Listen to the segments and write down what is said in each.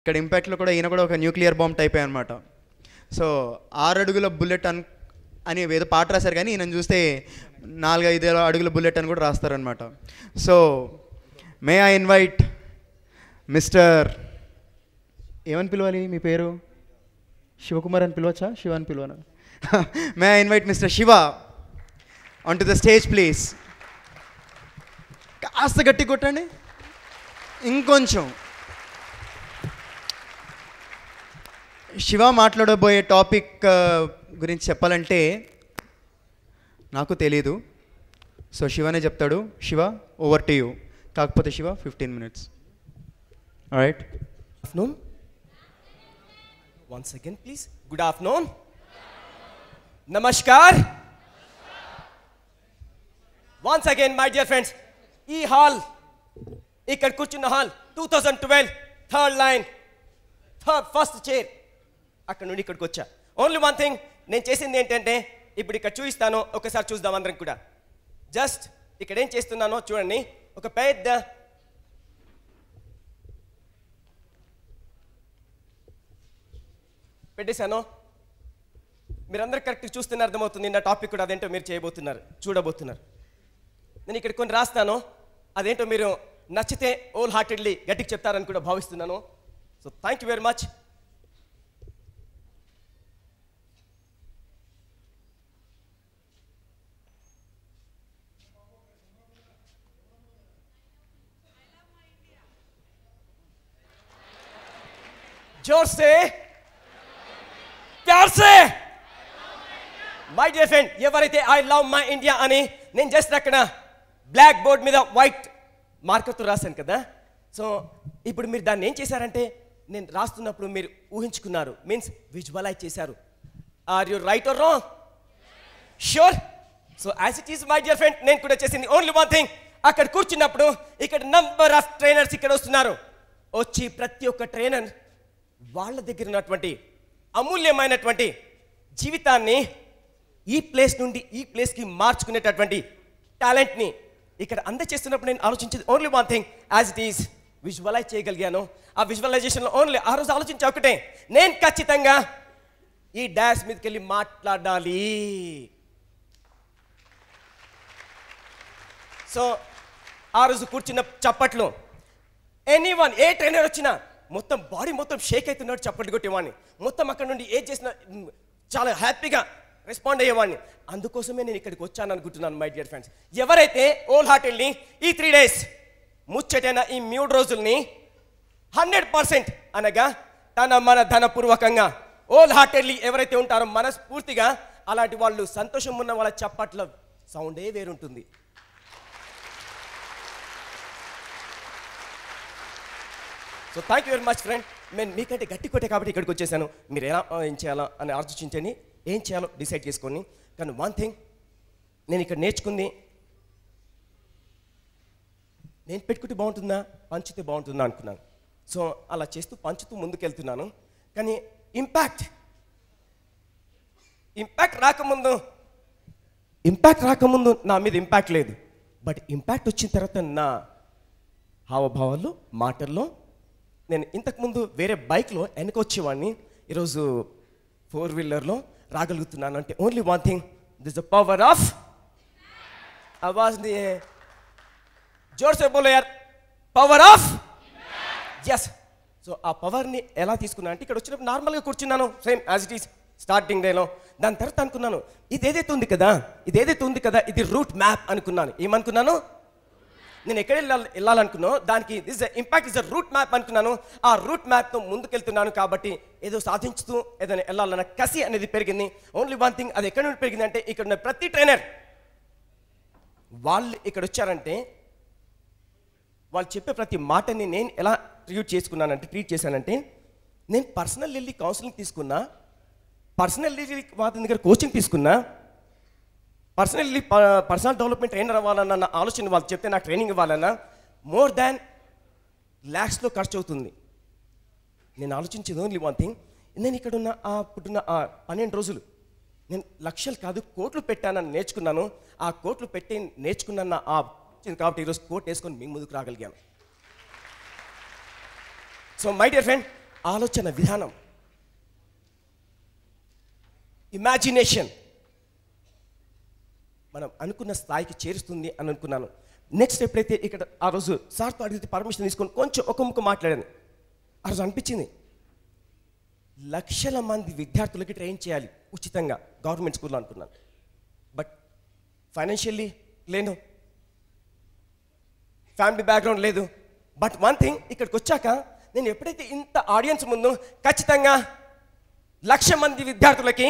ఇక్కడ ఇంపాక్ట్లో కూడా ఈయన కూడా ఒక న్యూక్లియర్ బాంబ్ టైప్ అనమాట. సో 6 అడుగుల బుల్లెట్ అని ఏదో పాట రాశారు, కానీ ఈయన చూస్తే 4-5 అడుగుల బుల్లెట్ అని కూడా రాస్తారనమాట. So may I invite mister, ఏమని పిలవాలి మీ పేరు? శివకుమార్ అని పిలవచ్చా? శివ అని పిలవనా? May I invite mister Shiva on to the stage please. కాస్త గట్టి కొట్టండి, ఇంకొంచెం. శివ మాట్లాడబోయే టాపిక్ గురించి చెప్పాలంటే నాకు తెలీదు, సో శివనే చెప్తాడు. Shiva, over to you. కాకపోతే Shiva 15 minutes. Right. Afternoon. Once again, please. Good afternoon. Namaskar. Once again, my dear friends. ఈ హాల్, ఇక్కడ కూర్చున్న hall 2012 third line, first chair. అక్కడ నుండి ఇక్కడికి వచ్చా. ఓన్లీ వన్ థింగ్ నేను చేసింది ఏంటంటే, ఇప్పుడు ఇక్కడ చూపిస్తాను, ఒకసారి చూద్దాం అందరం కూడా. జస్ట్ ఇక్కడ ఏం చేస్తున్నానో చూడండి. ఒక పెద్ద పెట్టేశాను. మీరందరూ కరెక్ట్గా చూస్తున్న అర్థమవుతుంది. నా టాపిక్ కూడా అదేంటో మీరు చేయబోతున్నారు, చూడబోతున్నారు. నేను ఇక్కడ కొన్ని రాస్తాను, అదేంటో మీరు నచ్చితే ఓల్ హార్టెడ్లీ గట్టికి చెప్తారని కూడా భావిస్తున్నాను. So thank you very much. जोर से प्यार से మై డియర్ ఫ్రెండ్, ఎవరైతే ఐ లవ్ మై ఇండియా అని నేను జస్ట్ అక్కడ బ్లాక్ బోర్డ్ మీద వైట్ మార్కర్తో రాశాను కదా. సో ఇప్పుడు మీరు దాన్ని ఏం చేశారంటే, నేను రాస్తున్నప్పుడు మీరు ఊహించుకున్నారు, మీన్స్ విజువలైజ్ చేశారు. Are you right or wrong? Sure. So as it is my dear friend, నేను కూడా చేసింది ఓన్లీ వన్ థింగ్. అక్కడ కూర్చున్నప్పుడు ఇక్కడ నంబర్ ఆఫ్ ట్రైనర్స్ ఇక్కడ వస్తున్నారు. వచ్చి ప్రతి ఒక్క ట్రైనర్ వాళ్ళ దగ్గర ఉన్నటువంటి అమూల్యమైనటువంటి జీవితాన్ని ఈ ప్లేస్ నుండి ఈ ప్లేస్కి మార్చుకునేటటువంటి టాలెంట్ని ఇక్కడ అందచేస్తున్నప్పుడు నేను ఆలోచించేది only one thing, as it is visualize చేయగలిగాను. ఆ విజువలైజేషన్లో ఓన్లీ ఆ రోజు ఆలోచించే ఒకటే, నేను ఖచ్చితంగా ఈ డాష్ మీదకి వెళ్ళి మాట్లాడాలి. సో ఆ రోజు కూర్చున్న చప్పట్లు, ఎనీవన్ ఏ ట్రైనర్ వచ్చినా మొత్తం బాడీ మొత్తం షేక్ అవుతున్నాడు, చప్పట్లు కొట్టేవాడిని. మొత్తం అక్కడ నుండి ఏం చేసినా చాలా హ్యాపీగా రెస్పాండ్ అయ్యేవాడిని. అందుకోసమే నేను ఇక్కడికి వచ్చాను అనుకుంటున్నాను మై డియర్ ఫ్రెండ్స్. ఎవరైతే ఓల్ హార్టెడ్లీ ఈ 3 days ముచ్చటైన ఈ 3 రోజుల్ని 100% అనగా తన మన ధనపూర్వకంగా ఓల్ హార్టెడ్లీ ఎవరైతే ఉంటారో మనస్ఫూర్తిగా, అలాంటి వాళ్ళు సంతోషం ఉన్న వాళ్ళ చప్పట్ల సౌండే వేరుంటుంది. So thank you very much friend. నేను మీకంటే గట్టి కొట్టే కాబట్టి ఇక్కడికి వచ్చేసాను. మీరు ఎలా ఏం చేయాలో అని ఆలోచించండి, ఏం చేయాలో డిసైడ్ చేసుకోండి. కానీ వన్ థింగ్ నేను ఇక్కడ నేర్చుకుంది, నేను పెట్టుకుంటే బాగుంటుందా పంచితే బాగుంటుందా అనుకున్నాను. సో అలా చేస్తూ పంచుతూ ముందుకెళ్తున్నాను. కానీ ఇంపాక్ట్ రాకముందు నా మీద ఇంపాక్ట్ లేదు. బట్ ఇంపాక్ట్ వచ్చిన తర్వాత నా హావభావాల్లో మాటల్లో, నేను ఇంతకుముందు వేరే బైక్లో వెనకొచ్చేవాడిని, ఈరోజు 4-wheelerలో రాగలుగుతున్నాను. అంటే only one thing, this the power of आवाज नहीं है, जोर से बोलो यार, పవర్ ఆఫ్ ఎస్. సో ఆ పవర్ని ఎలా తీసుకున్నా అంటే, ఇక్కడ వచ్చినప్పుడు నార్మల్గా కూర్చున్నాను same as it is starting డేలో. దాని తర్వాత అనుకున్నాను, ఇదేదైతే ఉంది కదా ఇది రూట్ మ్యాప్ అనుకున్నాను. ఏమనుకున్నాను? నేను ఎక్కడ వెళ్ళాలనుకున్నాను దానికి this impact is the route map అనుకున్నాను. ఆ రూట్ మ్యాప్తో ముందుకెళ్తున్నాను కాబట్టి ఏదో సాధించుతూ ఏదైనా వెళ్ళాలన్న కసి అనేది పెరిగింది. ఓన్లీ వన్ థింగ్, అది ఎక్కడ నుండి పెరిగింది అంటే, ఇక్కడ ఉన్న ప్రతి ట్రైనర్ వాళ్ళు ఇక్కడ వచ్చారంటే వాళ్ళు చెప్పే ప్రతి మాటని నేను ఎలా ట్రీట్ చేశానంటే, నేను పర్సనల్ వెళ్ళి కౌన్సిలింగ్ తీసుకున్నా, పర్సనల్ వెళ్ళి వాళ్ళ దగ్గర కోచింగ్ తీసుకున్నా, పర్సనల్ డెవలప్మెంట్ ట్రైనర్ అవ్వాలన్న ఆలోచన వాళ్ళు చెప్తే నాకు ట్రైనింగ్ ఇవ్వాలన్నా మోర్ దాన్ lakhsలో ఖర్చు అవుతుంది. నేను ఆలోచించేది ఓన్లీ వన్ థింగ్, నేను ఇక్కడున్న పుట్టిన 12 రోజులు నేను లక్షలు కాదు కోట్లు పెట్టానని నేర్చుకున్నాను. ఆ కోట్లు పెట్టి నేర్చుకున్న కాబట్టి ఈరోజు కోట్ వేసుకొని మీ ముందుకు రాగలిగాను. సో మై డియర్ ఫ్రెండ్, ఆలోచన విధానం, ఇమాజినేషన్ మనం అనుకున్న స్థాయికి చేరుస్తుంది అని అనుకున్నాను. నెక్స్ట్ ఎప్పుడైతే ఇక్కడ ఆ రోజు సార్తో అడిగితే పర్మిషన్ తీసుకొని కొంచెం ఒక ముక్క మాట్లాడాను. ఆ రోజు అనిపించింది లక్షల మంది విద్యార్థులకి ట్రైన్ చేయాలి ఉచితంగా గవర్నమెంట్ స్కూల్లో అనుకున్నాను. బట్ ఫైనాన్షియల్లీ లేను, ఫ్యామిలీ బ్యాక్గ్రౌండ్ లేదు. బట్ వన్ థింగ్, ఇక్కడికి వచ్చాక నేను ఎప్పుడైతే ఇంత ఆడియన్స్ ముందు ఖచ్చితంగా 1,00,000 మంది విద్యార్థులకి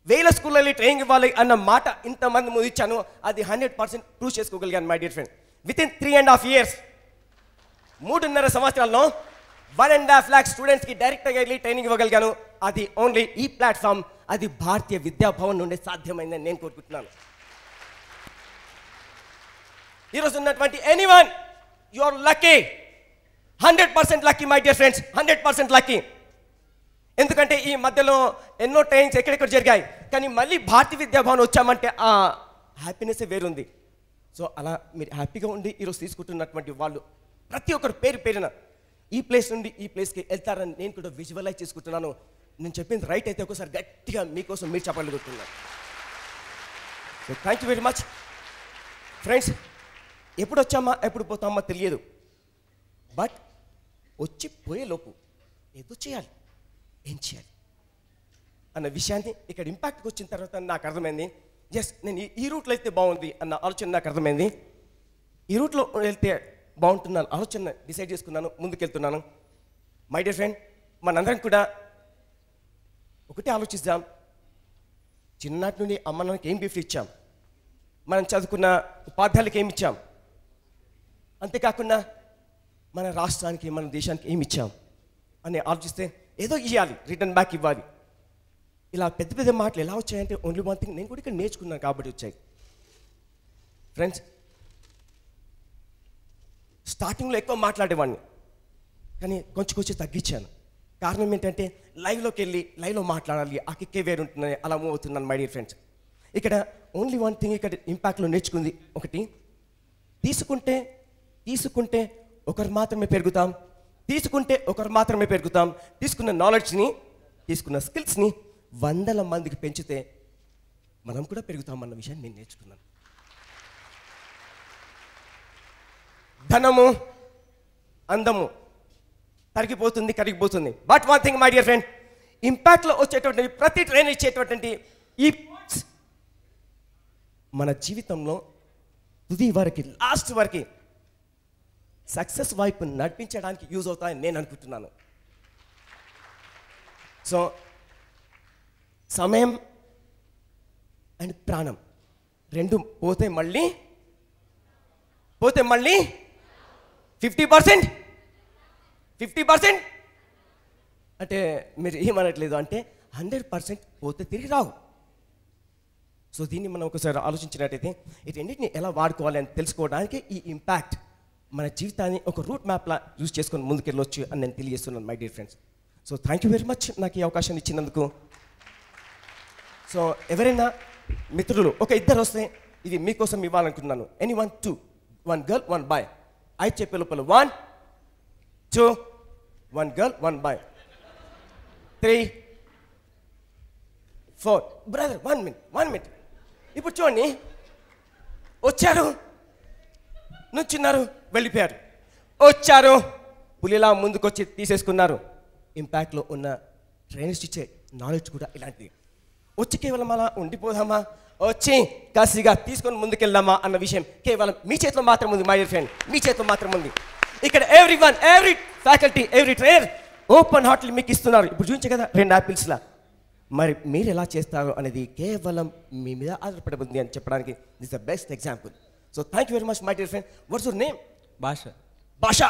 1000 స్కూళ్ళకి ట్రైనింగ్ ఇవ్వాలి అన్న మాట ఇంతమంది ముందు ఇచ్చాను, అది 100% ప్రూవ్ చేసుకోగలిగాను my dear friend. Within 3.5 years, 3.5 సంవత్సరాల్లో 1.5 lakh స్టూడెంట్స్కి డైరెక్ట్గా వెళ్ళి ట్రైనింగ్ ఇవ్వగలిగాను. అది ఓన్లీ ఈ ప్లాట్ఫామ్, అది భారతీయ విద్యాభవన్ నుండి సాధ్యమైందని నేను కోరుకుంటున్నాను. ఈరోజు ఉన్నటువంటి anyone, you are lucky, 100% lucky my dear friends, 100% lucky. ఎందుకంటే ఈ మధ్యలో ఎన్నో ట్రైనింగ్స్ ఎక్కడెక్కడ జరిగాయి, కానీ మళ్ళీ భారతీయ విద్యాభవన్ వచ్చామంటే ఆ హ్యాపీనెస్ వేరుంది. సో అలా మీరు హ్యాపీగా ఉండి ఈరోజు తీసుకుంటున్నటువంటి వాళ్ళు ప్రతి ఒక్కరు పేరు పేరున ఈ ప్లేస్ నుండి ఈ ప్లేస్కి వెళ్తారని నేను కూడా విజువలైజ్ చేసుకుంటున్నాను. నేను చెప్పింది రైట్ అయితే ఒకసారి గట్టిగా మీకోసం మీరు చెప్పగలుగుతున్నాను. So thank you very much friends. ఎప్పుడు వచ్చామా ఎప్పుడు పోతామా తెలియదు, బట్ వచ్చి పోయేలోపు ఏదో చేయాలి, ఏం చేయాలి అన్న విషయాన్ని ఇక్కడ ఇంపాక్ట్కి వచ్చిన తర్వాత నాకు అర్థమైంది. ఎస్, నేను ఈ రూట్లో అయితే బాగుంది అన్న ఆలోచన నాకు అర్థమైంది. ఈ రూట్లో వెళ్తే బాగుంటున్నాను ఆలోచన డిసైడ్ చేసుకున్నాను, ముందుకెళ్తున్నాను. మై డియర్ ఫ్రెండ్, మనందరం కూడా ఒకటే ఆలోచిద్దాం. చిన్నటి నుండి అమ్మ నాన్నకి ఏం గిఫ్ట్ ఇచ్చాం, మనం చదువుకున్న ఉపాధ్యాయులకి ఏమి ఇచ్చాం, అంతేకాకుండా మన రాష్ట్రానికి మన దేశానికి ఏమి ఇచ్చాం అని ఆలోచిస్తే ఏదో ఇవ్వాలి, రిటర్న్ బ్యాక్ ఇవ్వాలి. ఇలా పెద్ద పెద్ద మాటలు ఎలా వచ్చాయంటే ఓన్లీ వన్ థింగ్, నేను కూడా ఇక్కడ నేర్చుకున్నాను కాబట్టి వచ్చాయి. ఫ్రెండ్స్, స్టార్టింగ్లో ఎక్కువ మాట్లాడేవాడిని, కానీ కొంచెం తగ్గించాను. కారణం ఏంటంటే లైవ్లోకి వెళ్ళి లైవ్లో మాట్లాడాలి, ఆ కిక్కే వేరు ఉంటుందని అలా మూవ్ అవుతున్నాను మై డియర్ ఫ్రెండ్స్. ఇక్కడ ఓన్లీ వన్ థింగ్ ఇక్కడ ఇంపాక్ట్లో నేర్చుకుంది ఒకటి, తీసుకుంటే ఒకరు మాత్రమే పెరుగుతాం, తీసుకున్న నాలెడ్జ్ని, తీసుకున్న స్కిల్స్ని 100 మందికి పెంచితే మనం కూడా పెరుగుతాం అన్న విషయాన్ని నేను నేర్చుకున్నాను. ధనము అందము కరిగిపోతుంది. But one thing my dear friend, ఇంపాక్ట్లో వచ్చేటువంటి ప్రతి ట్రైన్ ఇచ్చేటటువంటి ఈ పాయింట్స్ మన జీవితంలో తుది వరకు, లాస్ట్ వరకు సక్సెస్ వైపు నడిపించడానికి యూజ్ అవుతాయని నేను అనుకుంటున్నాను. సో సమయం అండ్ ప్రాణం రెండు పోతే మళ్ళీ 50% అంటే మీరు ఏమనట్లేదు, అంటే 100% పోతే తిరిగి రావు. సో దీన్ని మనం ఒకసారి ఆలోచించినట్టయితే ఈ రెండింటిని ఎలా వాడుకోవాలి అని తెలుసుకోవడానికి ఈ ఇంపాక్ట్ మన జీవితాన్ని ఒక రూట్ మ్యాప్లా యూజ్ చేసుకొని ముందుకెళ్ళొచ్చు అని నేను తెలియజేస్తున్నాను my dear friends. So thank you very much నాకు ఈ అవకాశాన్ని ఇచ్చినందుకు. సో ఎవరైనా మిత్రులు ఒక ఇద్దరు వస్తే ఇది మీకోసం ఇవ్వాలనుకుంటున్నాను. Anyone 2, 1 girl 1 boy. ఐదు చెప్పే లోపల 1 2 1 girl 1 boy 3 4. Brother 1 minute. ఇప్పుడు చూడండి, వచ్చారు, నుంచున్నారు, వెళ్ళిపోయారు, వచ్చారు, పులిలా ముందుకొచ్చి తీసేసుకున్నారు. ఇంపాక్ట్లో ఉన్న ట్రైనర్స్ ఇచ్చే నాలెడ్జ్ కూడా ఇలాంటిది. వచ్చి కేవలం అలా ఉండిపోదామా, వచ్చి కసిగా తీసుకొని ముందుకెళ్దామా అన్న విషయం కేవలం మీ చేతిలో మాత్రం ఉంది మై డియర్ ఫ్రెండ్, మీ చేతిలో మాత్రం ఉంది. ఇక్కడ every faculty, every trainer open heartly మీకు ఇస్తున్నారు. ఇప్పుడు చూపించే కదా 2 యాపిల్స్లా. మరి మీరు ఎలా చేస్తారు అనేది కేవలం మీ మీద ఆధారపడి అని చెప్పడానికి this the best example. So thank you very much my dear friend. What's your name? భాష.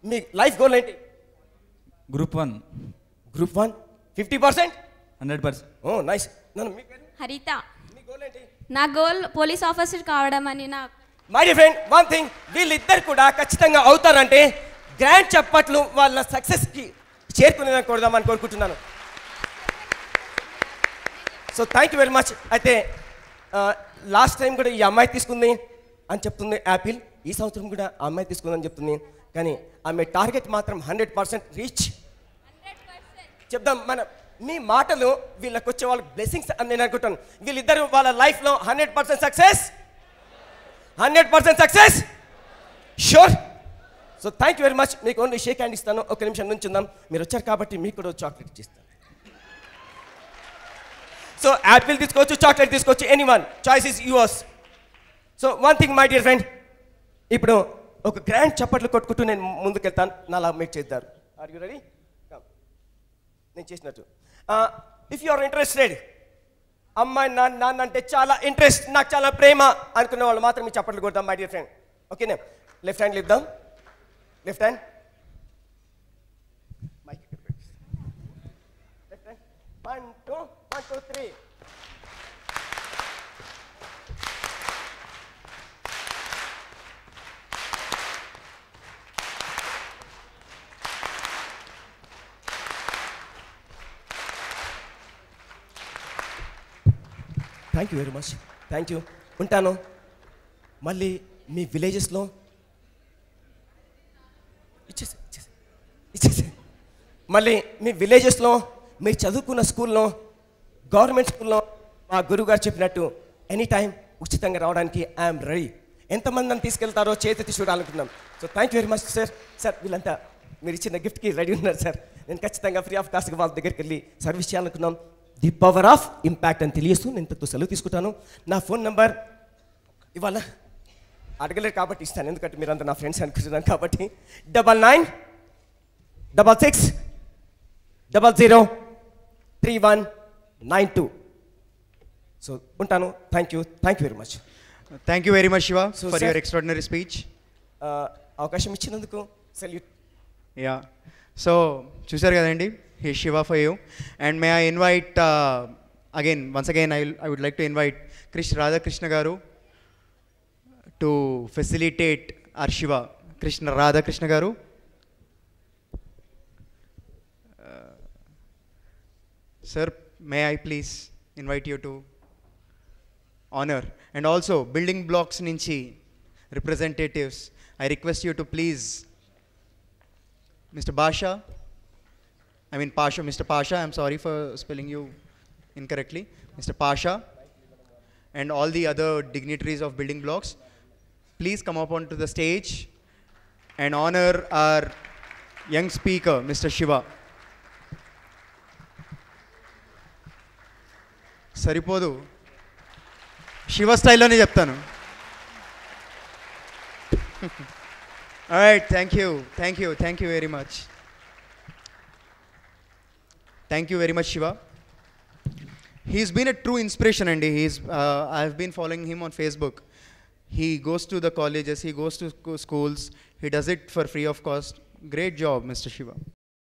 మీ లైఫ్ గోల్ ఏంటి? గ్రూప్ 1 50%? 100%. ఓ నైస్. నన్ను మీ పేరు? హరిత. మీ గోల్ ఏంటి? నా గోల్ పోలీస్ ఆఫీసర్ కావడం అని. నా my dear friend, one thing, వీళ్ళిద్దరు కూడా ఖచ్చితంగా అవుతారంటే గ్రాండ్ చప్పట్లు వాళ్ళ సక్సెస్కి చేరుకునేదని కోరుదామని కోరుకుంటున్నాను. So thank you very much. అయితే లాస్ట్ టైం కూడా ఈ అమ్మాయి తీసుకుంది అని చెప్తుంది యాపిల్, ఈ సంవత్సరం కూడా ఆ అమ్మాయి తీసుకుందని చెప్తుంది. కానీ ఆమె టార్గెట్ మాత్రం 100% రీచ్ చెప్దాం. మన మీ మాటలు వీళ్ళకి వచ్చే వాళ్ళకి బ్లెస్సింగ్స్ అని నేను అనుకుంటాను. వీళ్ళిద్దరు వాళ్ళ లైఫ్లో 100% success, 100% success sure. So thank you very much. మీకు ఓన్లీ షేక్ హ్యాండ్ ఇస్తాను, ఒక నిమిషం నుంచి ఉందాం. మీరు వచ్చారు కాబట్టి మీకు కూడా చాక్లెట్ ఇచ్చిస్తాను. సో యాపిల్ తీసుకోవచ్చు, చాక్లెట్ తీసుకోవచ్చు, anyone, choice is yours. So one thing my dear friend, ఇప్పుడు ఒక గ్రాండ్ చప్పట్లు కొట్టుకుంటూ నేను ముందుకెళ్తాను, నాలా మీట్ చేద్దారు. Are you ready? నేను చేసినట్టు. ఇఫ్ యు ఆర్ ఇంట్రెస్టెడ్, అమ్మాయి నాన్న అంటే చాలా ఇంట్రెస్ట్, నాకు చాలా ప్రేమ అనుకునే వాళ్ళు మాత్రం మీ చప్పట్లు కొడతాం మై డియర్ ఫ్రెండ్. ఓకేనా? లెఫ్ట్ హ్యాండ్ లిద్దాం, left hand, left hand, 1 2 1 2 3. Thank you very much, thank you. ఉంటాను. మళ్ళీ మీ విలేజెస్లో ఇచ్చేసి మళ్ళీ మీ విలేజెస్లో మీరు చదువుకున్న స్కూల్లో, గవర్నమెంట్ స్కూల్లో మా గురువు గారు చెప్పినట్టు ఎనీ టైం ఉచితంగా రావడానికి ఐఎమ్ రెడీ. ఎంతమంది నన్ను తీసుకెళ్తారో చేతి చూడాలనుకున్నాం. So thank you very much sir. Sir వీళ్ళంతా మీరు ఇచ్చిన గిఫ్ట్కి రెడీ ఉన్నారు సార్. నేను ఖచ్చితంగా ఫ్రీ ఆఫ్ కాస్ట్గా వాళ్ళ దగ్గరికి వెళ్ళి సర్వీస్ చేయాలనుకున్నాం. ది పవర్ ఆఫ్ ఇంపాక్ట్ అని తెలియస్తూ నేను ఇంతతో సెలవు తీసుకుంటాను. నా ఫోన్ నెంబర్ ఇవాళ అడగలేరు కాబట్టి ఇస్తాను, ఎందుకంటే మీరు అంతా నా ఫ్రెండ్స్ అనుకుంటున్నాను కాబట్టి. 9966003192. సో ఉంటాను. Thank you very much. Thank you very much Shiva So, for sir- your extraordinary speech. అవకాశం ఇచ్చినందుకు సెల్యూట్. యా, సో చూసారు కదండి, he Shiva for you. And May I invite once again I would like to invite Radhakrishna garu to facilitate our Shiva. Radhakrishna garu. Sir, may I please invite you to honor, and also building blocks nunchi representatives, I request you to please Mr. Pasha, Mr. Pasha, I'm sorry for spelling you incorrectly, Mr. Pasha, and all the other dignitaries of building blocks, please come up onto the stage and honor our young speaker, Mr. Shiva. సరిపోదు, శివ స్టైల్లోనే చెప్తాను. Alright, thank you very much. Thank you very much, Shiva. He's been a true inspiration, and I've been following him on Facebook. He goes to the colleges, he goes to schools, he does it for free of cost. Great job, Mr. Shiva.